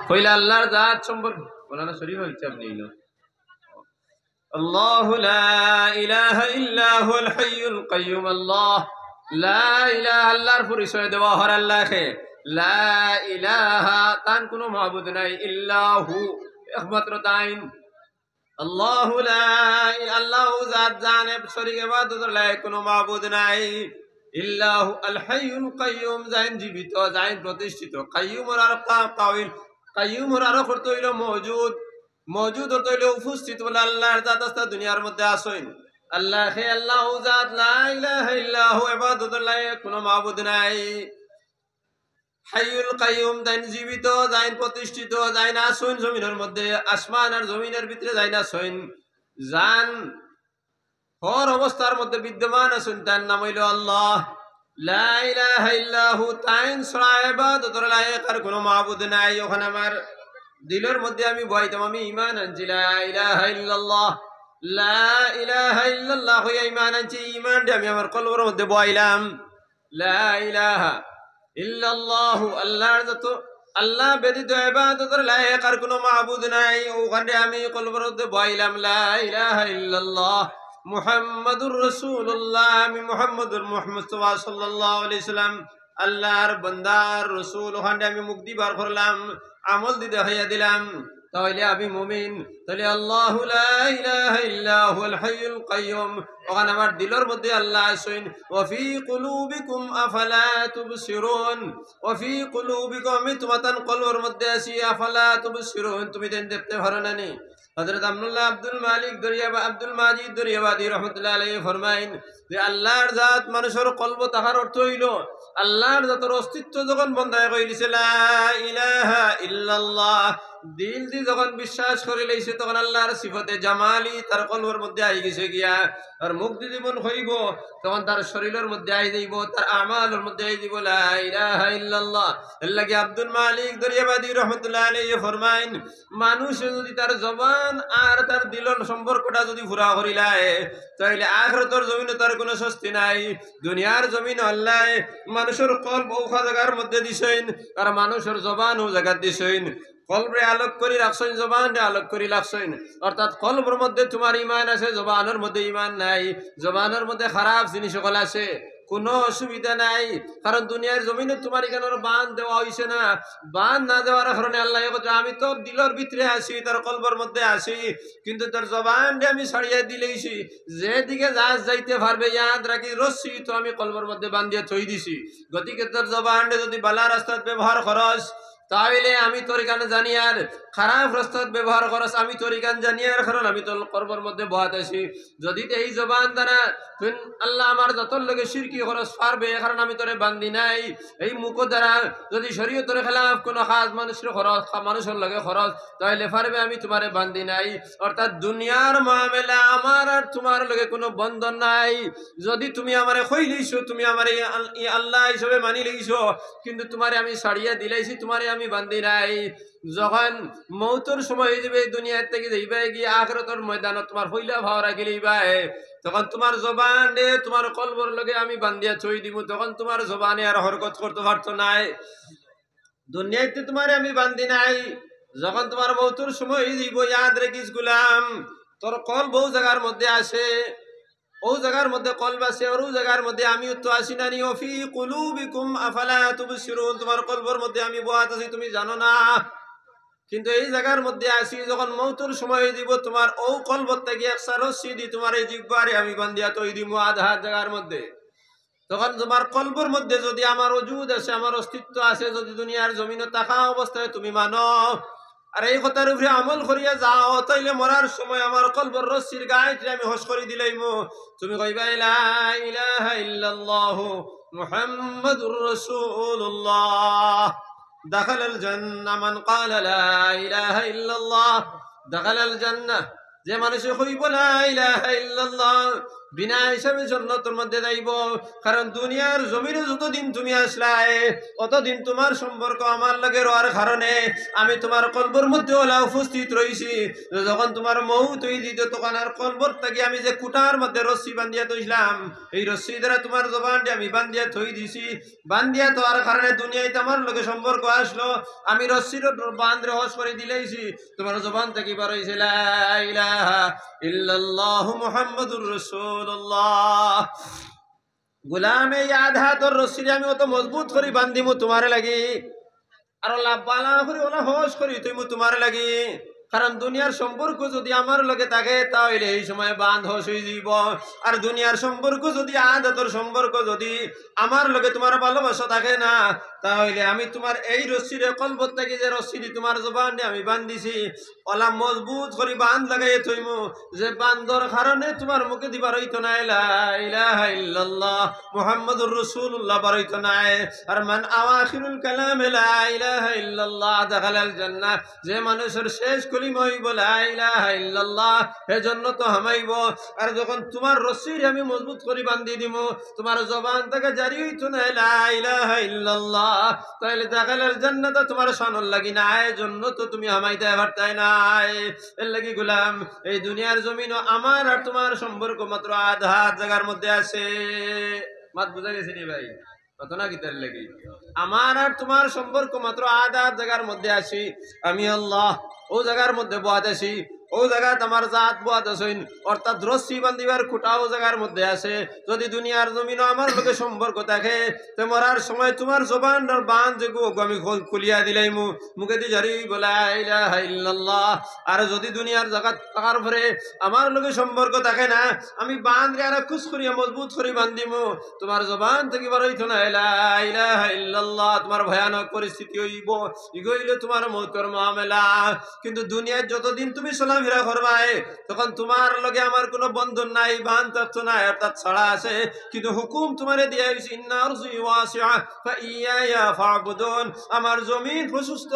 কইলা আল্লাহর জাত সম্পর্কে বলানো শরীফ হইছে আপনি ইলো আল্লাহু লা ইলাহা ইল্লা হুয়াল হাইয়ুল কাইয়্যুম আল্লাহ লা ইলাহা আল্লাহর পরিচয় দেওয়া হর আল্লাহকে লা ইলাহা তান কোনো মাবুদ নাই ইল্লা হু একমাত্র তাইন আল্লাহু লা আল্লাহু জাত জানেব শরীক ইবাদতের লায়ক কোনো মাবুদ নাই ইল্লাহু আল হাইয়ুল কাইয়্যুম জাইন জীবিত জাইন প্রতিষ্ঠিত কাইয়্যুমর আর কাউইল কাইয়্যুমর আর অর্থ হইল মওজুদ মওজুদ অর্থ হইল উপস্থিত বলে আল্লাহর জাত আস্তা দুনিয়ার মধ্যে আসেন আল্লাহ হে আল্লাহু জাত লা ইলাহা ইল্লাহু ইবাদতের লায়ক কোনো মাবুদ নাই হাইয়ুল কাইয়ুম জাইন জীবিত জাইন প্রতিষ্ঠিত জাইন আসেন জমিনের মধ্যে আসমান আর জমিনের ভিতরে জাইন আসেন জান হর অবস্থার মধ্যে বিদ্যমান আছেন তার নাম হইল আল্লাহ লা ইলাহা ইল্লাহু তাইন ছাড়া ইবাদতের লায়ক আর কোনো মাবুদ নাই ওখানে আমার দিলের মধ্যে আমি বইতাম আমি ঈমান আনছি লা ইলাহা ইল্লাল্লাহ লা ইলাহা ইল্লাল্লাহ হইয়া ঈমান আনছি ঈমানটা আমি আমার কলবের মধ্যে বইলাম লা ইলাহা ইল্লাল্লাহু আল্লাহর যত আল্লাহ ব্যতীত ইবাদতের লায়ক আর কোনো মাবুদ নাই ওখানে আমি কলবের মধ্যে বইলাম লা ইলাহা ইল্লাল্লাহ মুহাম্মাদুর রাসূলুল্লাহ আমি মুহাম্মদুর মুস্তাফা সাল্লাল্লাহু আলাইহি সাল্লাম আল্লাহর বান্দার রাসূল ওখানে আমি মুক্তি বার করলাম আমল দিতে হইয়া দিলাম তাহলে আমি মুমিন তাহলে আল্লাহু লা ইলাহা ইল্লা হুয়াল হাইয়ুল কাইয়্যুম ওখানে আমার দিলের মধ্যে আল্লাহ আছেন ওয়া ফি কুলুবিকুম আফালা তুবসিরুন ওয়া ফি কুলুবিকুম আমি তোমাদের কলবের মধ্যে আছি আফালা তুবসিরুন তুমি দেখতে পারো না নি হযরত আব্দুল মালিক দরিয়াবা আব্দুল মাজিদ দরিয়াবাদী রাহমাতুল্লাহ আলাইহি ফরমায়েন যে আল্লাহর জাত মানুষের কলব তাহার অর্থ হইল আল্লাহর জাতের অস্তিত্ব যখন বন্দায় কইলিছে লা ইলাহা ইল্লাল্লাহ দিল দি যখন বিশ্বাস করে লইছে তখন আল্লাহর সিফতে জামালি তার কলবের মধ্যে আই গেছে গিয়া আর মুখ দি জীবন হইব তখন তার শরীরের মধ্যে আই যাইব তার আমালের মধ্যে আই দিব লা ইলাহা ইল্লাল্লাহ আল্লাহ কি আব্দুল মালিক দরিয়াবাদী রাহমাতুল্লাহ আলাইহি ফরমায়েন মানুষ যদি তার জবান আর তার দিলের সম্পর্কটা যদি পুরা করিলায় তাইলে আখিরাতের জমিনে তার কোনো শাস্তি নাই দুনিয়ার জমিনে আল্লাহ মানুষের কলব ও জায়গার মধ্যে দিছেন আর মানুষের জবান ও জায়গা দিছেন কলবে আলোক করি রাখছেন জবানে আলোক করি রাখছেন অর্থাৎ কলবের মধ্যে তোমার ঈমান আছে জবানের মধ্যে ঈমান নাই জবানের মধ্যে খারাপ জিনিস সকল আছে কোনো অসুবিধা নাই কারণ দুনিয়ার জমিনে তোমার এখানে বান দেওয়া হইছে না বান না দেওয়ার কারণে আল্লাহ কথা আমি তো দিলের ভিতরে আছি তার কলবের মধ্যে আছি কিন্তু তার জবানটা আমি ছাড়িয়ে দিলেইছি যেদিকে জাহাজ যাইতে পারবে ইয়াদ রাখি রশ্মি তো আমি কলবের মধ্যে বান্ধিয়ে থই দিছি গতিকে তোর জবানটা যদি বালা রাস্তাত ব্যবহার করস তাহলে আমি তোর এখানে জানি আর খারাপ রাস্তাত ব্যবহার করস আমি তোর এখানে জানি আর কারণ আমি তোর কলবের মধ্যে বহাত আছি যদি এই জবান দ্বারা তুই আল্লাহ আমার যত লোকে শিরকি খরচ পারবে কারণ আমি তোরে বান্ধি নাই এই মুখ দ্বারা যদি শরীয়তের খেলাফ কোনো খাস মানুষের খরচ মানুষের লগে খরচ তাহলে পারবে আমি তোমারে বান্ধি নাই অর্থাৎ দুনিয়ার মামলা আমার আর তোমার লগে কোনো বন্ধন নাই যদি তুমি আমারে কইলিছো তুমি আমারে আল্লাহ হিসেবে মানি লইছো কিন্তু তোমারে আমি ছাড়িয়ে দিলাইছি তোমারে আমি বান্ধি নাই যখন মৌতর সময় হয়ে যাবে দুনিয়ার থেকে যাইবে গিয়ে আখিরাতের ময়দানে তোমার হইলা ভাও রাখিলেইবা তখন তোমার জবানে তোমার কলবর লগে আমি বান্ধিয়া ছই দিব তখন তোমার জবানে আর হরকত করতে পারতো নাই দুনিয়াতে তোমারে আমি বান্ধি নাই যখন তোমার মৌতর সময় হয়ে যাইব ইয়াদ রাখিস গুলাম তোর কল বহু জায়গার মধ্যে আসে ও জায়গার মধ্যে কলব আছে আর ও জায়গার মধ্যে আমিও তো আসি না নি ফি কুলুবিকুম আফালা তুবসিরুন তোমার কলবর মধ্যে আমি বহাত আছি তুমি জানো না কিন্তু এই জায়গার মধ্যে আসি যখন মৌতর সময় দিব তোমার ও কলবত থেকে একসা রশ্মি দি তোমার এই জিহ্বারে আমি বান্ধিয়া তৈ দিব আধা জায়গার মধ্যে তখন তোমার কলবর মধ্যে যদি আমার ওজুদ আছে আমার অস্তিত্ব আছে যদি দুনিয়ার জমিনে থাকা অবস্থায় তুমি মানো আর এই কথার উপরে আমল করিয়া যাও তাইলে মরার সময় আমার কলবর রশ্মির গায়ে আমি হস করে দিলাইমু তুমি কইবা লা ইলাহা ইল্লাল্লাহু মুহাম্মাদুর রাসূলুল্লাহ دخل الجنة من قال لا إله إلا الله دخل الجنة যে মানুষ কইব লা ইলাহা ইল্লাল্লাহ বিনা হিসাবে জান্নাতের মধ্যে যাইব। কারণ দুনিয়ার জমিনে যতদিন তুমি আসলাই অতদিন তোমার সম্পর্ক আমার লগে রওয়ার কারণে আমি তোমার কলবর মধ্যে ওলা উপস্থিত রইছি। যখন তোমার মৌত হয়ে দিত তখন আর কলবর থেকে আমি যে কুটার মধ্যে রশ্মি বান্ধিয়া থইছিলাম, এই রশ্মি দ্বারা তোমার জবানটি আমি বান্ধিয়া থই দিছি। বান্ধিয়া তোয়ার কারণে দুনিয়ায় আমার লগে সম্পর্ক আসলো। আমি রশ্মির বান্ধ রহস করে দিলেইছি, তোমার জবান থেকে বার হইছে লা ইলাহা ইল্লাল্লাহু মুহাম্মাদুর রাসূলুল্লাহ। গোলাম এই আধা তোর রশ্মি আমি অত মজবুত করি বান্ধিমু তোমার লাগি, আর লাভ বালা করি ওলা হোস করি তুই তোমার লাগি। কারণ দুনিয়ার সম্পর্ক যদি আমার লগে থাকে তাহলে এই সময় বাঁধ হোস হয়ে যাব। আর দুনিয়ার সম্পর্ক যদি আদাতর সম্পর্ক যদি আমার লগে তোমার ভালোবাসা থাকে না, তাহলে আমি তোমার এই রশ্মির কলবত থেকে যে রশ্মি তোমার জবান আমি বান্ধিছি ওলা মজবুত করি বাঁধ লাগাই থইমু, যে বান্ধর কারণে তোমার মুখে দিবার হইতো না লা ইলাহা ইল্লাল্লাহ মুহাম্মাদুর রাসূলুল্লাহ বার হইতো না। আর মান আওয়াখিরুল কালাম লা ইলাহা ইল্লাল্লাহ দাখালাল জান্নাহ, যে মানুষের শেষ কলিমা হইব লা ইলাহা ইল্লাল্লাহ হে জান্নাত হামাইব। আর যখন তোমার রশ্মি আমি মজবুত করি বান্ধি দিমু তোমার জবান থেকে জারি হইতো না লা ইলাহা ইল্লাল্লাহ, তাহলে দাখালাল জান্নাত তোমার শানল লাগি না, জন্য তো তুমি হামাইতে পারতাই না। এর লাগি গোলাম এই দুনিয়ার জমিন আমার আর তোমার সম্পর্ক মাত্র আধা জায়গার মধ্যে আছে। মাত বুঝা গেছে নি ভাই? কত না গীতার লাগি আমার আর তোমার সম্পর্ক মাত্র আধা জায়গার মধ্যে আছি। আমি আল্লাহ ও জায়গার মধ্যে বহাত আছি, ও জায়গা আমার জাত বহাত আছেন, অর্থাৎ রশ্মি বান্ধিবার খুঁটাও জায়গার মধ্যে আছে। যদি দুনিয়ার জমিন আমার লোকের সম্পর্ক থাকে তো মরার সময় তোমার জবান বান যে আমি খুলিয়া দিলাই মুখে দিয়ে জারি বলা ইলাহা ইল্লাল্লাহ। আর যদি দুনিয়ার জায়গা থাকার পরে আমার লোকের সম্পর্ক থাকে না, আমি বান রে আর খুশ করিয়া মজবুত করে বান্ধিমু তোমার জবান থেকে বার হইতো না ইলাহা ইল্লাল্লাহ। তোমার ভয়ানক পরিস্থিতি হইব, ইগইলে তোমার মৌতের মামলা। কিন্তু দুনিয়ার যতদিন তুমি চলাফেরা করবাই তখন তোমার লগে আমার কোনো বন্ধন নাই, বান তত্ত্ব নাই, অর্থাৎ ছাড়া আছে। কিন্তু হুকুম তোমারে দিয়া হইছে ইন্না আরজি ওয়াসিআ ফাইয়ায়া ফাবুদুন। আমার জমিন প্রশস্ত,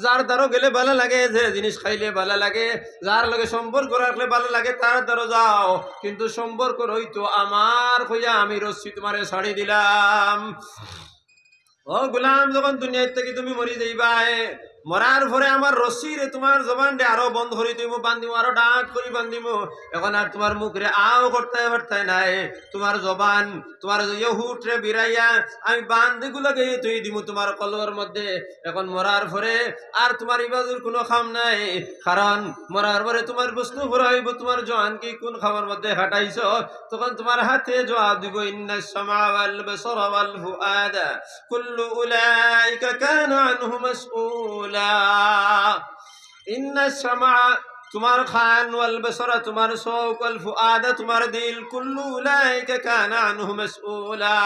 যার দ্বারা গেলে ভালো লাগে, যে জিনিস খাইলে ভালো লাগে, যার লগে সম্পর্ক রাখলে ভালো লাগে তার দ্বারা যাও। কিন্তু সম্পর্ক রইতো আমার হইয়া আমি রশ্মি তোমারে ছাড়ি দিলাম। ও গোলাম যখন দুনিয়া থেকে তুমি মরি যাইবাই, মরার পরে আমার রশ্মি রে তোমার জবান রে আরো বন্ধ করে দিব বান্ধিমু, আরো ডাক করে বান্ধিমু। এখন আর তোমার মুখ রে আও করতে পারতাই নাই, তোমার জবান তোমার হুট রে বিরাইয়া আমি বান্ধিগুলো গিয়ে তুই দিমু তোমার কলর মধ্যে। এখন মরার পরে আর তোমার ইবাদুর কোনো খাম নাই, কারণ মরার পরে তোমার প্রশ্ন হইব তোমার জওয়ান কি কোন খামের মধ্যে হাঁটাইছ। তখন তোমার হাতে জবাব দিব ইন্নাস সামা ওয়াল বাসারা ওয়াল ফুআদা কুল্লু উলাইকা কানা আনহু মাসউলা। ইন্নাস সামা তোমার খান ওয়াল বাসারা তোমার চোখ ওয়াল ফুআদা তোমার দিল কুল্লু উলাইকা কানা আনহু মাসউলা।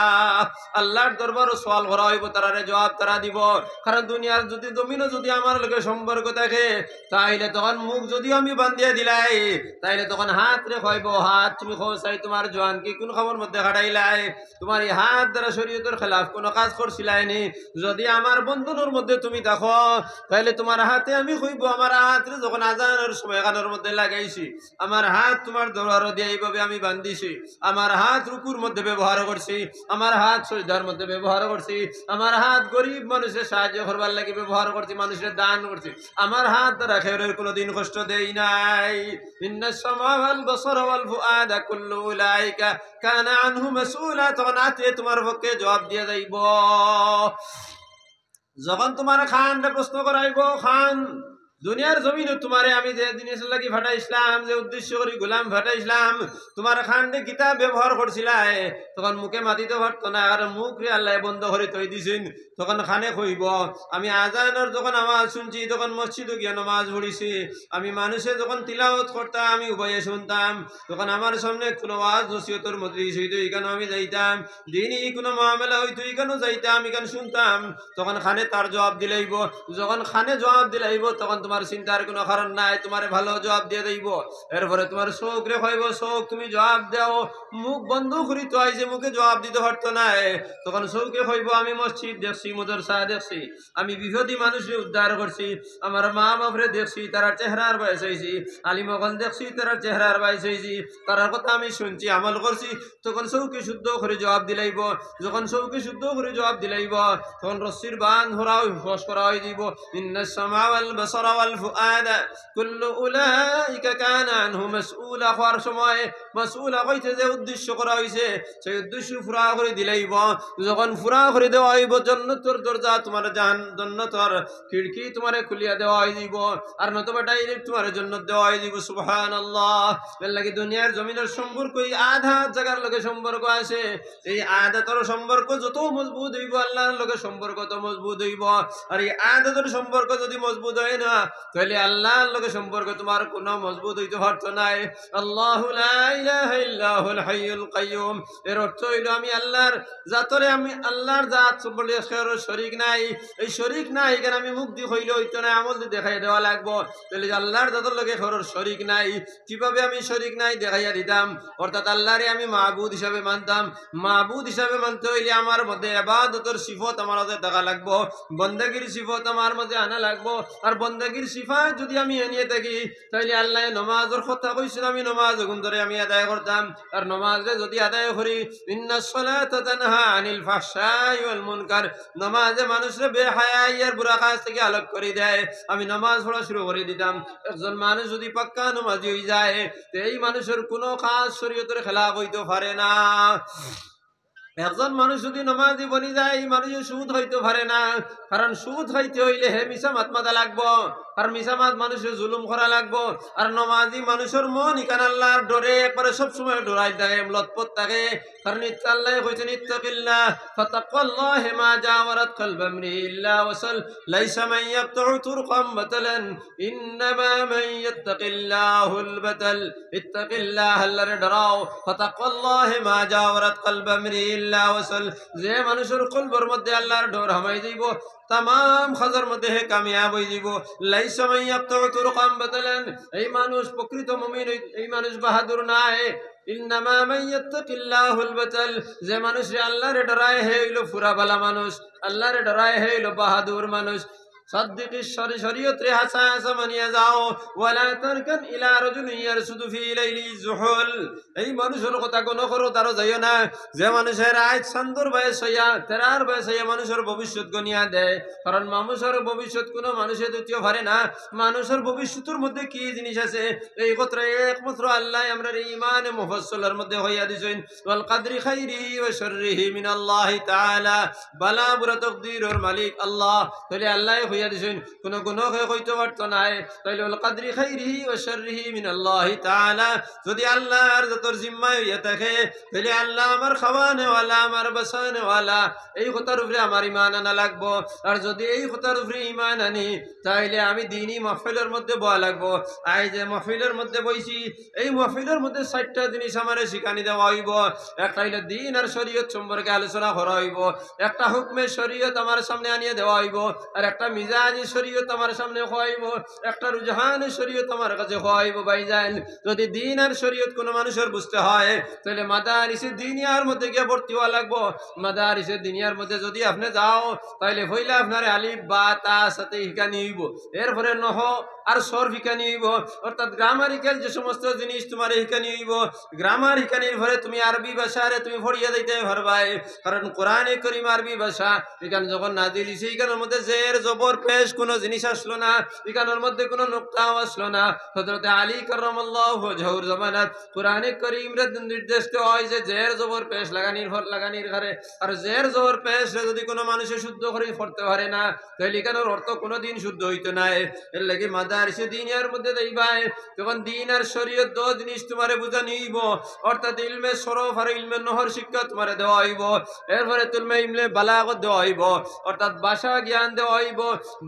আল্লাহর দরবারে সওয়াল করা হইব, তারারে জবাব তারা দিব। কারণ দুনিয়ার যদি জমিনে যদি আমার লগে সম্পর্ক থাকে তাইলে তখন মুখ যদি আমি বান্ধিয়া দিলাই তাইলে তখন হাত রে কইব হাত তুমি খোসাই তোমার জওয়ান কি কোন খবর মধ্যে খাটাইলাই, তোমার এই হাত দ্বারা শরীয়তের খেলাফ কোন কাজ করছিলাই নি। যদি আমার বন্ধনের মধ্যে তুমি দেখো তাইলে তোমার হাতে আমি কইব আমার হাত রে যখন আজানের সময় কানের মধ্যে লাগাইছি, আমার হাত তোমার দরবার দিয়ে এইভাবে আমি বান্ধিছি, আমার হাত রুকুর মধ্যে ব্যবহার করছি, আমার হাত সজদার মধ্যে ব্যবহার করছি, আমার হাত গরিব মানুষের সাহায্য করবার লাগি ব্যবহার করছি, মানুষের দান করছি, আমার হাত দ্বারা খেরের কোনোদিন কষ্ট দেই নাই। ইন্নাস সামা ওয়াল বাসারা ওয়াল ফুআদা কুল্লু উলাইকা কানা আনহু মাসউলা। তখন হাতে তোমার পক্ষে জবাব দিয়ে যাইব। যখন তোমার খানরে প্রশ্ন করাইব, খান দুনিয়ার জমিনে তোমারে আমি যে জিনিস লাগি ফাটাইছিলাম, যে উদ্দেশ্য করি গোলাম ফাটাইছিলাম, তোমার খান্ডে কিতাব ব্যবহার করছিলাই, তখন মুখে মাতিতে পারতো না, আর মুখ রে আল্লাহ বন্ধ করে থই দিছেন। তখন খানে কইব আমি আজানের যখন আওয়াজ শুনছি তখন মসজিদে গিয়ে নামাজ পড়িছি, আমি মানুষে যখন তিলাওয়াত করতাম আমি উভয়ে শুনতাম, তখন আমার সামনে কোনো ওয়াজ নসিহতের মজলিস হইতো এখানে আমি যাইতাম, দিনই কোনো মামলা হইতো এখানেও যাইতাম, এখানে শুনতাম। তখন খানে তার জবাব দিলাইব, যখন খানে জবাব দিলাইব তখন তোমার চিন্তার কোনো কারণ নাই, তোমারে ভালো জবাব দিয়ে দেব। এরপরে তোমার চোখ রে কইব চোখ তুমি জবাব দাও, মুখ বন্ধ করি তো আই যে মুখে জবাব দিতে পারতো না। তখন চোখে কইব আমি মসজিদ দেখছি, মাদ্রাসা দেখছি, আমি বিপদী মানুষকে উদ্ধার করছি, আমার মা বাপরে দেখছি তারা চেহারার বয়স হয়েছি, আলিমগল দেখছি তারা চেহারার বয়স হয়েছি, তারার কথা আমি শুনছি আমল করছি। তখন চৌকি শুদ্ধ করে জবাব দিলাইব। যখন চৌকি শুদ্ধ করে জবাব দিলাইব তখন রস্সির বান ধরাও ফস করা হয়ে দিব। ইন্নাস সামা ওয়াল বাসারা ওয়াল ফুআদা কুল্লু উলাইকা কানা আনহু মাসউলা। হওয়ার সময় মাসউলা কইতে যে উদ্দেশ্য করা হয়েছে সেই উদ্দেশ্য পুরা করে দিলাইব। যখন পুরা করে দেওয়া হইব জান্নাতের দরজা তোমার জান্নাতের খিড়কি তোমারে খুলিয়া দেওয়া হয়ে দিব, আর নতুবা ডাইরেক্ট তোমার জান্নাত দেওয়া হয়ে দিব। সুবহানাল্লাহ। এর লাগি দুনিয়ার জমিনের সম্পর্ক এই আধা জায়গার লগে সম্পর্ক আছে। এই আদাতর সম্পর্ক যত মজবুত হইব আল্লাহর লগে সম্পর্ক তো মজবুত হইব। আর এই আদাতর সম্পর্ক যদি মজবুত হয় না তাহলে আল্লাহর লগে সম্পর্ক তোমার কোনো মজবুত হইতে পারতো নাই। আল্লাহু লা ইলাহা ইল্লাহুল হাইয়ুল কাইয়ুম। এর অর্থ হইল আমি আল্লাহর জাতরে, আমি আল্লাহর জাত বলে শরীক নাই। এই শরীক নাই কেন আমি মুখ দিয়ে হইলে হইতো না, আমল দিয়ে দেখাই দেওয়া লাগবো। তাহলে আল্লাহর জাতর লগে খরর শরীক নাই, কিভাবে আমি শরীক নাই দেখাইয়া দিতাম? অর্থাৎ আল্লাহরে আমি মাহবুদ হিসাবে মানতাম। মাহবুদ হিসাবে মানতে হইলে আমার মধ্যে ইবাদতের সিফত আমার মধ্যে দেখা লাগবো, বন্দেগীর সিফত আমার মধ্যে আনা লাগবো। আর বন্দেগীর সিফাত যদি আমি এনিয়ে থাকি তাহলে আল্লাহ নমাজের কথা কইছিল, আমি নমাজ গুণ ধরে আমি আদায় করতাম। আর নমাজে যদি আদায় করি ইন্নাস সালাতা তানহা আনিল ফাহশাই ওয়াল মুনকার, নমাজে মানুষের বেহায়াই আর বুরা কাজ থেকে আলোক করে দেয়। আমি নমাজ পড়া শুরু করে দিতাম। একজন মানুষ যদি পাক্কা নমাজি হয়ে যায় তো এই মানুষের কোনো কাজ শরীয়তের খেলাফ হইতে পারে না। একজন মানুষ যদি নমাজি বনি যায় এই মানুষের সুদ হইতে পারে না, কারণ সুদ হইতে হইলে হে মিশা মাতমাতা লাগবো, আর মিশামাত মানুষের জুলুম করা লাগবো। আর নমাজি মানুষের মন ইকান আল্লাহর ডরে একবারে সবসময় ডরাই থাকে, লতপত থাকে। কারণ আল্লাহ কইছেন ইত্তাকিল্লাহ ফাতাকাল্লাহ মা জাওয়ারাত কলবা ইল্লা ওয়াসাল লাইসা মান ইয়াবতু তুরকাম বাতালান ইন্নামা মান ইয়াত্তাকিল্লাহুল বাতাল। ইত্তাকিল্লাহ আল্লাহর ডরাও, ফাতাকাল্লাহ মা জাওয়ারাত কলবা ইল্লা ওয়াসাল। যে মানুষের কলবের মধ্যে আল্লাহর ডর হামাই দিব तमाम खजर मध्य है कामयाब হয়ে যাব। লাইসা মান ইয়াবতু তুরকাম বাতালান, এই মানুষ প্রকৃত মুমিন, এই মানুষ বাহাদুর নাই। ইন্নামা মান ইয়াত্তাকিল্লাহুল বাতাল, যে মানুষ আল্লাহর ডরায় হে হইলো ফুরা বালা মানুষ, আল্লাহর ডরায় হে হইলো বাহাদুর মানুষ। صدق الشريعة حساس من يزعو ولا تركن إلى رجل يرسد في ليل الزحل। এই মানুষের কথা কোনো করো তারও যাইও না যে মানুষের আজ সন্দর বয়স হইয়া তেরার বয়স হইয়া মানুষের ভবিষ্যৎ গনিয়া দেয়। কারণ মানুষের ভবিষ্যৎ কোনো মানুষের দ্বিতীয় পারে না। মানুষের ভবিষ্যতের মধ্যে কি জিনিস আছে এই কথা একমাত্র আল্লাহ আমরা ইমানে মুফাসসালের মধ্যে হইয়া দিছেন। ওয়াল কদরি খাইরিহি ওয়া শাররিহি মিনাল্লাহি তাআলা, বালা বুরা তাকদীরের মালিক আল্লাহ। তাহলে আল্লাহ দিছেন কোন গুনাহ হইতে পারতো না। তাইলে ওয়াল কদরি খাইরিহি ওয়া শাররিহি মিনাল্লাহি তাআলা, যদি আল্লাহর যতর জিম্মায় হইয়া থাকে তাহলে আল্লাহ আমার খাওয়ানে ওয়ালা আমার বাসানে ওয়ালা, এই কথার উপরে আমার ঈমান আনা লাগবো। আর যদি এই কথার উপরে ঈমান আনি তাইলে আমি দ্বীনি মাহফিলের মধ্যে বয়া লাগবো। আই যে মাহফিলের মধ্যে বইছি এই মাহফিলের মধ্যে ৬০টা জিনিস আমারে শিখানি দেওয়া হইব। একটা হইল দ্বীন আর শরীয়ত সম্পর্কে আলোচনা করা হইব, একটা হুকমে শরীয়ত আমার সামনে আনিয়ে দেওয়া হইব, আর একটা মিজাজি শরীয়ত আমার সামনে খোয়াইব, একটা রুজহান শরীয়ত আমার কাছে খোয়াইব। ভাইজান যদি দ্বীন আর শরীয়ত কোনো মানুষের বুঝতে হয় তাহলে মাদারিসে দিনিয়ার মধ্যে গিয়ে ভর্তি হওয়া লাগবো। মাদারিসে দিনিয়ার মধ্যে যদি আপনি যাও তাহলে হইলে আপনার আলিফ বা তা সাথে হিকানি হইব, এরপরে নহ আর সর হিকানি হইব, অর্থাৎ গ্রামারিক্যাল যে সমস্ত জিনিস তোমার হিকানি হইব। গ্রামার হিকানির পরে তুমি আরবি ভাষারে তুমি পড়িয়া দিতে পারবাই, কারণ কোরআনে করিম আরবি ভাষা। এখানে যখন নাজিল হইছে এখানের মধ্যে জের জবর পেশ কোনো জিনিস আসলো না, এখানের মধ্যে কোনো নোক্তাও আসলো না। হযরত আলী কাররামাল্লাহু ওয়াজহুর জামানাত কোরআনে করিমের নির্দেশ দেওয়া হয় যে জের জবর পেশ লাগানির ঘরে। আর জের জবর পেশ যদি কোনো মানুষে শুদ্ধ করে পড়তে পারে না তাহলে এখানের অর্থ কোনোদিন শুদ্ধ হইতো না। এর লাগি মাদারিসে দ্বীনের মধ্যে দেইবাই তখন দ্বীন আর শরীয়ত দো জিনিস তোমারে বুঝা নিব, অর্থাৎ ইলমে শরফ আর ইলমে নহর শিক্ষা তোমারে দেওয়া হইব। এরপরে তুমি ইলমে বালাগত দেওয়া হইব, অর্থাৎ ভাষা জ্ঞান দেওয়া হইব।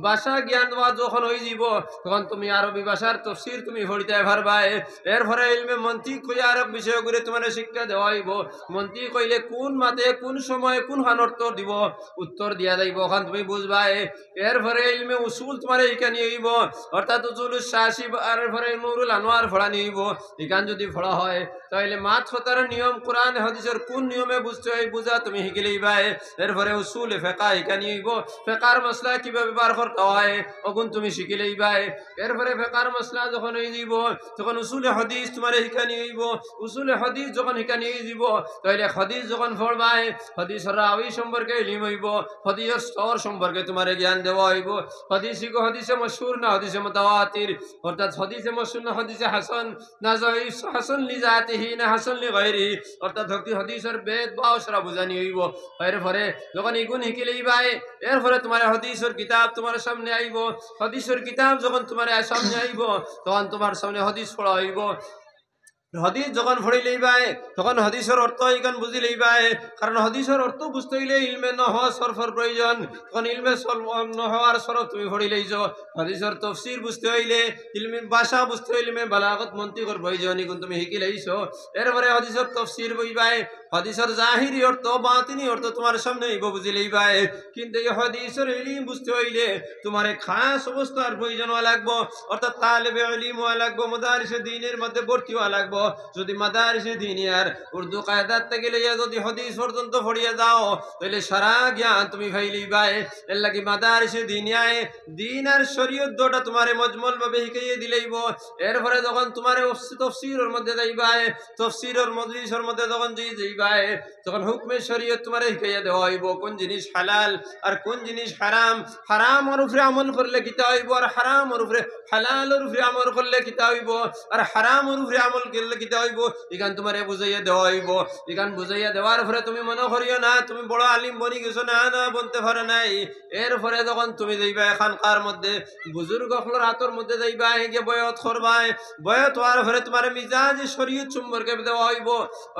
ভাষা জ্ঞান দেওয়া যখন হয়ে যাব তখন তুমি আরবি ভাষার তফসির তুমি পড়িতে পারবাই। এরপরে ইলমে মন্তিক কইয়া আরব বিষয় করে তোমার শিক্ষা দেওয়া হইব। মন্তিক কইলে কোন মাতে কোন সময় কোন খান উত্তর দিব, উত্তর দিয়া যাইব, ওখান তুমি বুঝবাই। এরপরে ইলমে উসুল তোমার এখানে হইব, অর্থাৎ উসুল শাসি। এরপরে নুরুল আনোয়ার ফড়ানি হইব। এখান যদি ফড়া হয় তাহলে মাত হতার নিয়ম কোরআন হাদিসের কোন নিয়মে বুঝতে হয় বুঝা তুমি শিখিলেই ভাই। এরপরে উসুল ফেকা এখানে হইব, ফেকার মশলা কিভাবে বার করতে হয় অগুন তুমি শিখিলেই ভাই। এরপরে ফেকার মশলা যখন হয়ে যাব তখন উসুলে হাদিস তোমার এখানে হইব। উসুলে হাদিস যখন এখানে হয়ে যাব তাহলে হাদিস যখন পড়বাই হাদিসের রাবি সম্পর্কে ইলম হইব, হাদিসের স্তর সম্পর্কে তোমার জ্ঞান দেওয়া হইব। হাদিসে মশহুর না হাদিসে মুতাওয়াতির, অর্থাৎ হাদিসে মশহুর না হাদিসে হাসান না জয়ীফ, হাসান লিজাতিহি না হাসান লিগাইরিহি, অর্থাৎ হাদিসের বেদ বাও সারা বুঝানি হইব। এরপরে যখন ইগুন শিখিলেই ভাই এরপরে তোমার হাদিসের কিতাব তোমার সামনে আইব। হাদিসের কিতাব যখন তোমার সামনে আইব তখন তোমার সামনে হাদিস পড়া হইব। হাদিস যখন পড়িলেই ভাই তখন হাদিসের অর্থ এখান বুঝিলেই ভাই, কারণ হাদিসের অর্থ বুঝতে হইলে ইলমে নহওয়া সরফর প্রয়োজন। তখন ইলমে নহওয়ার সরফ তুমি পড়িলেইছ। হাদিসের তফসির বুঝতে হইলে ইলমে ভাষা বুঝতে হইলে বালাগত মন্তিকর প্রয়োজন এখন তুমি শিখিলেইছ। এরপরে হাদিসের তফসির বইবাই, হাদিসের জাহিরি অর্থ বাতিনি অর্থ তোমার সামনে হইব বুঝিলেই ভাই। কিন্তু এই হাদিসের ইলম বুঝতে হইলে তোমার খাস অবস্থার প্রয়োজন হওয়া লাগবো, অর্থাৎ তালেবে ইলম হওয়া লাগবো, মাদারিসে দ্বীনের মধ্যে ভর্তি হওয়া লাগবো। যদি মাদারিসে দ্বীনিয়ার উর্দু কায়দার থেকে লইয়া যদি হাদিস পর্যন্ত পড়িয়া যাও তাহলে সারা জ্ঞান তুমি পাইলেই ভাই। এর লাগি মাদারিসে দ্বীনিয়ায় দ্বীন আর শরীয়ত দুটো তোমারে মজমল ভাবে শিখাইয়ে দিলেইব। এরপরে যখন তোমার তফসিরের মধ্যে যাইবাই, তফসিরের মজলিসের মধ্যে যখন যাইবাই তখন হুকমে শরীয়ত তোমারে শিখাইয়া দেওয়া হইব কোন জিনিস হালাল আর কোন জিনিস হারাম। হারামের উপরে আমল করলে কিতা হইব আর হারামের উপরে হালালের উপরে আমল করলে কিতা হইব আর হারামের উপরে আমল করলে কিতা হইব এখান তোমারে বুঝাইয়া দেওয়া হইব। এখান বুঝাইয়া দেওয়ার পরে তুমি মনে করিও না তুমি বড় আলিম বনি গেছো, না না বলতে পারে নাই। এরপরে যখন তুমি যাইবা এখানকার মধ্যে বুজুর্গ হলোর হাতের মধ্যে যাইবা গিয়ে বয়ত করবাই, বয়ত হওয়ার পরে তোমার মিজাজ শরীয়ত সম্পর্কে দেওয়া হইব।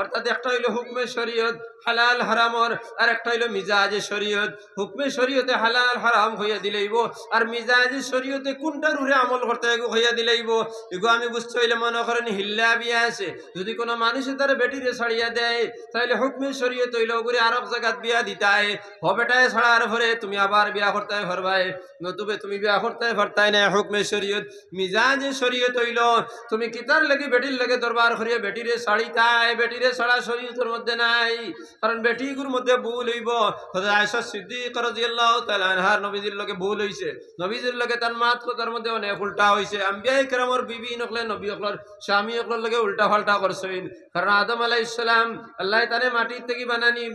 অর্থাৎ একটা হইলো হুকমে শরীয়ত হালাল হারামর, আর একটা হইলো মিজাজে শরীয়ত। হুকমে শরীয়তে হালাল হারাম হইয়া দিলেইব আর মিজাজে শরীয়তে কোনটার উপরে আমল করতে হইয়া দিলেইব। এগো আমি বুঝতে হইলে মনে করেন হিল্লা বিয়া আছে, যদি কোনো মানুষে তার বেটিরে ছাড়িয়া দেয় তাহলে হুকমে শরীয়ত হইল ওগুলি আরব জায়গাত বিয়া দিতাই হবেটায় ছাড়ার পরে তুমি আবার বিয়া করতে পারবাই, নতুবে তুমি বিয়া করতে পারতাই না। হুকমে শরীয়ত মিজাজে শরীয়ত হইল তুমি কিতার লাগি বেটির লাগে দরবার করিয়া বেটিরে ছাড়িতাই, বেটিরে ছাড়া শরীয়তের মধ্যে নাই, কারণ বেটিগুর মধ্যে ভুল হইব। আয়েশা সিদ্দিকা রাদিয়াল্লাহু তাআলা আনহার নবীজির লগে ভুল হইছে, নবীজির লগে তার মাত কথার মধ্যে অনেক উল্টা হইছে। আম্বিয়া ইকরামর বিবি নকলে নবী হকলর স্বামী হকলর লগে উল্টা পাল্টা করছেন। কারণ আদম আলাইহিস সালাম আল্লাহ তারে মাটি থেকে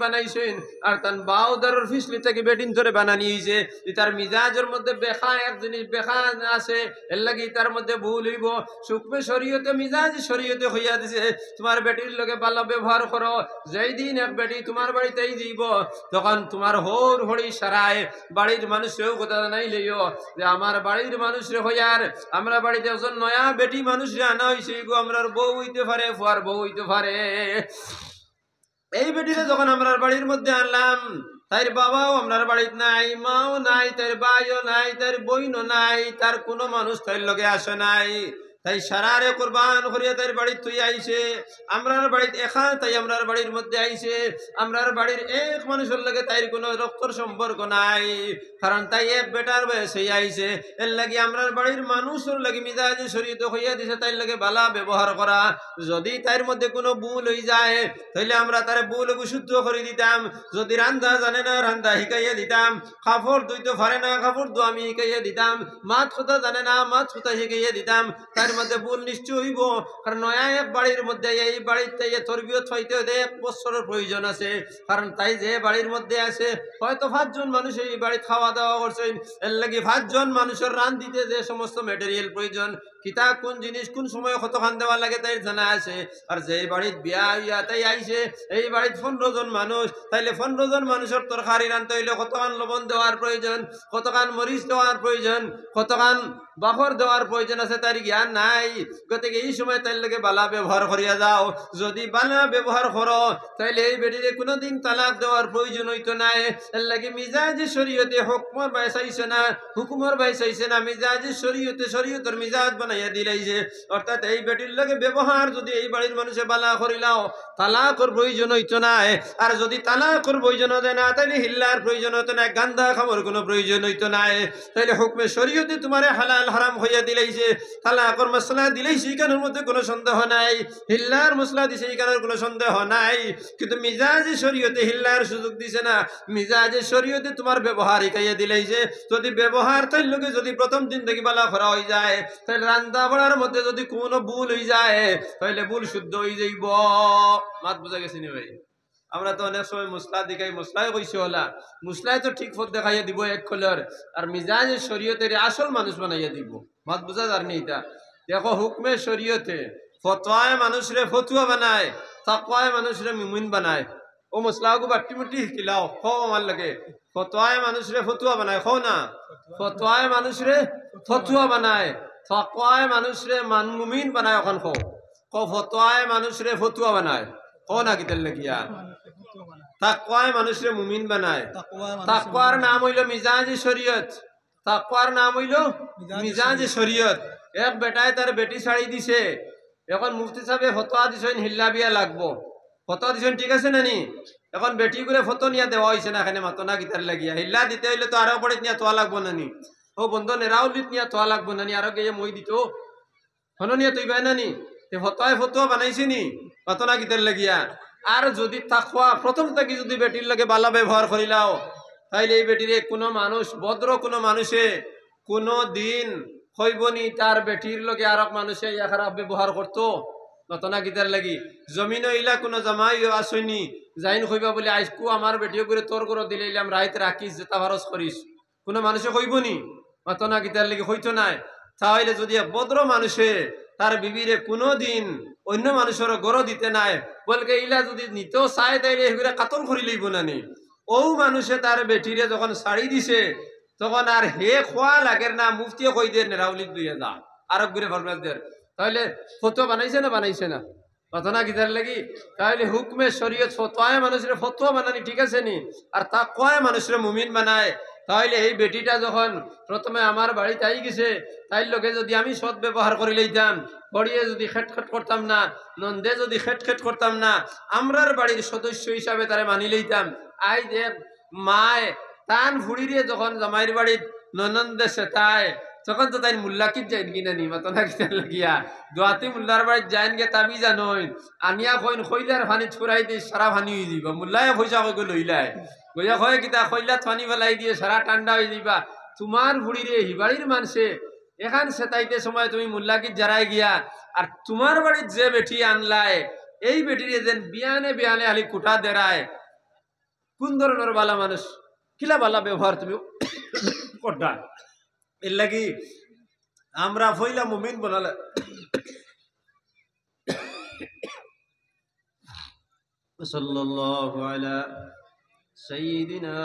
বানাইছেন আর তান বাউদারের ফিসলি থেকে বেটিন ধরে বানানি হইছে। তার মিজাজের মধ্যে বেখা এক জিনিস বেখা আছে, এর লাগি তার মধ্যে ভুল হইব। হুকমে শরীয়তে মিজাজ শরীয়তে হইয়া দিছে তোমার বেটির লগে ভালো ব্যবহার করো। যেই দিন এক বেটি তোমার বাড়িতেই দিব তখন তোমার হোর হড়ি সারায় বাড়ির মানুষেও কথা নাই লইও যে আমার বাড়ির মানুষরে হইয়ার আমরা বাড়িতে একজন নয়া বেটি মানুষরে আনা হইছে, গো আমরার বউ হইতে পারে, ফুয়ার বউ হইতে পারে। এই বেটিরে যখন আমরা বাড়ির মধ্যে আনলাম তার বাবাও আপনার বাড়িতে নাই, মাও নাই, তার ভাইও নাই, তার বইনও নাই, তার কোনো মানুষ তার লগে আসে নাই, তাই সারারে কোরবান করিয়া তার বাড়ির তুই আইছে আমরার বাড়িতে এখান, তাই আমরার বাড়ির মধ্যে আইছে। আমরার বাড়ির এক মানুষের লগে তাই কোনো রক্তর সম্পর্ক নাই, কারণ তাই এক বেটার বয়সে আইছে। এর লাগি আমরার বাড়ির মানুষের লাগি মিজাজে শরীয়ত হইয়া দিছে তাই লাগে বালা ব্যবহার করা। যদি তার মধ্যে কোনো ভুল হয়ে যায় তাহলে আমরা তার ভুল শুদ্ধ করে দিতাম। যদি রান্দা জানে না রান্দা শিখাইয়া দিতাম, কাপড় ধুইতে পারে না কাপড় ধোয়া আমি শিখাইয়া দিতাম, মাছ কথা জানে না মাছ কথা শিখাইয়া দিতাম। তার মধ্যে ভুল নিশ্চয় হইব, কারণ নয়া এক বাড়ির মধ্যে এই বাড়িতে তরবিয়ত হইতে হইতে 1 বছরের প্রয়োজন আছে। কারণ তাই যে বাড়ির মধ্যে আছে হয়তো 5 জন মানুষ এই বাড়ি খাওয়া দাওয়া করছেন, এর লাগি 5 জন মানুষের রান দিতে যে সমস্ত ম্যাটেরিয়াল প্রয়োজন কিতা কোন জিনিস কোন সময় কতখান দেওয়া লাগে তাই জানা আছে। আর যে বাড়িত বিয়া হইয়া তাই আইছে এই বাড়িত 15 জন মানুষ, তাইলে 15 জন মানুষের তরকারি রানতে হইলে কতখান লবণ দেওয়ার প্রয়োজন, কতখান মরিচ দেওয়ার প্রয়োজন, কতখান বাখর দেওয়ার প্রয়োজন আছে তার জ্ঞান নাই। গতিকে এই সময় তাই লাগে বালা ব্যবহার করিয়া যাও। যদি বালা ব্যবহার করো তাইলে এই বেটিরে কোনোদিন তালাক দেওয়ার প্রয়োজন হইতো নাই। এর লাগে মিজাজে শরীয়তে হুকমর বাই চাইছে না, হুকুমর বাই চাইছে না, মিজাজে শরীয়তে শরীয়তের মিজাজ বানাইয়া দিলাইছে। অর্থাৎ এই বেটির লগে ব্যবহার যদি এই বাড়ির মানুষে বালা করিলাও তালাকর প্রয়োজন হইতো নাই। আর যদি তালাকর প্রয়োজন হতো না তাইলে হিল্লার প্রয়োজন হতো না, গান্দা খাবার কোনো প্রয়োজন হইতো নাই। তাইলে হুকমে শরীয়তে তোমারে হালাল হারাম হইয়া দিলাইছে, তালাকর মশলা দিলাইছে, এখানের মধ্যে কোনো সন্দেহ নাই। হিল্লার মশলা দিছে, এখানের কোনো সন্দেহ নাই। কিন্তু মিজাজে শরীয়তে হিল্লার সুযোগ দিছে না, মিজাজে শরীয়তে তোমার ব্যবহার শিখাইয়া দিলাইছে। যদি ব্যবহার তাই লোকে যদি প্রথম দিন থেকে বালা করা হয়ে যায়, তাহলে রান্না বাড়ার মধ্যে যদি কোনো ভুল হয়ে যায় তাহলে ভুল শুদ্ধ হয়ে যাইব। মাত বোঝা গেছে নি ভাই? আমরা তো অনেক সময় মশলা দেখাই, মশলাই কইছে হলা, মশলাই তো ঠিক পথ দেখাইয়া দিব এক কলর, আর মিজাজে শরীয়তের আসল মানুষ বানাইয়া দিব। মাত বোঝা যার নি? এটা দেখো হুকমে শরীয়তে ফতোয়ায় মানুষরে ফতুয়া বানায়, তাকওয়ায় মানুষরে মুমিন বানায়। ও মশলাগু বাটি মুটি শিকিলাও খো আমার লাগে। ফতোয়ায় মানুষরে ফতুয়া বানায়, খো না? ফতোয়ায় মানুষরে ফতুয়া বানায়, তাকওয়ায় মানুষরে মুমিন বানায়। এখন খো খো ফতোয়ায় মানুষরে ফতুয়া বানায়, খো না? কিতার লাগিয়া তাকওয়ায় মানুষরে মুমিন বানায়। তাকওয়ার নাম হইল মিজাজে শরীয়ত, তাকওয়ার নাম হইল মিজাজে শরীয়ত। এক বেটায় তার বেটি ছাড়ি দিছে, এখন মুফতি সাহেব ফতোয়া দিছেন হিল্লা বিয়া লাগবো, ফতোয়া দিছেন ঠিক আছে না নি? এখন বেটি করে ফটো নিয়ে দেওয়া হয়েছে না, এখানে মাতো না গিতার লাগিয়া হিল্লা দিতে হইলে তো আরো পরে নিয়ে তোয়া লাগবো না নি? ও বন্ধ নেরাউলিত নিয়ে তোয়া লাগবো না নি? আরো গিয়ে মই দিত হন নিয়ে তুই পাই না নি? ফতোয়ায় ফতোয়া বানাইছি নি মাতো না গিতার লাগিয়া? আর যদি তাকওয়া প্রথম থেকে যদি বেটির লাগে বালা ব্যবহার করিলাও তাইলে এই বেটিরে কোনো মানুষ, ভদ্র কোনো মানুষে কোনো দিন হইবনি তার বেটির লগে আর এক মানুষে ইয়া খারাপ ব্যবহার করতো নতনা গীতার লাগি। জমিন ইলা কোনো জামাই আসইনি যাইন কইবা বলে আইসকু আমার বেটিও করে তোর করে দিলাম রাইত রাখিস যেটা ভারস করিস, কোনো মানুষে কইবনি নতনা গীতার লাগি হইতো নাই। তাহলে যদি ভদ্র মানুষে তার বিবিরে কোনো দিন অন্য মানুষের গড় দিতে নাই বলকে ইলা যদি নিতেও চায় তাইলে এগুলা কাতল করি লইব না নি? ও মানুষে তার বেটিরে যখন শাড়ি দিছে তখন আর হে খোয়া লাগের না, মুফতিও কই দিয়ে নেরাউলিক দুইয়া যা আরব ঘুরে ফরমাসদের। তাহলে ফতোয়া বানাইছে না বানাইছে না? ঘটনা কিতার লাগি? তাহলে হুকমে শরীয়ত ফতোয়ায় মানুষের ফতোয়া বানানি ঠিক আছে নি? আর তাকওয়ায় মানুষের মুমিন বানায়। তাহলে এই বেটিটা যখন প্রথমে আমার বাড়িতে আই গেছে তাই লোকে যদি আমি সৎ ব্যবহার করে লইতাম, বড়িয়ে যদি খেটখেট করতাম না, নন্দে যদি খেটখেট করতাম না, আমরার বাড়ির সদস্য হিসাবে তারা মানি লইতাম। আই যে মায় টান ফুড়িয়ে যখন জামাইয়ের বাড়ির ননন্দে সেটায় তখন তো তাই মুল্লাকিত যাইন কিনা নি মাতো না কিনা লাগিয়া দোয়াতি মুল্লার বাড়ির যাইন গে তাবি জানইন আনিয়া কইন খইলার পানি ছুরাই দিয়ে সারা পানি হয়ে যাবা, মুল্লায় পয়সা কই লইলাই গইয়া কয় কিতা খইলাত পানি ফেলাই দিয়ে সারা ঠান্ডা হয়ে যাবা। তোমার ভুড়িরে হিবাড়ির মানুষে এখান সেটাইতে সময় তুমি মুল্লাকিত জারাই গিয়া আর তোমার বাড়ির যে বেটি আনলায় এই বেটির যেন বিয়ানে বিয়ানে আলি কুটা দেরায়, কোন ধরনের বালা মানুষ কিলা বালা ব্যবহার তুমি করতা? এর লাগি আমরা ফইলা মুমিন বনালে সাল্লাল্লাহু আলা সাইয়্যিদিনা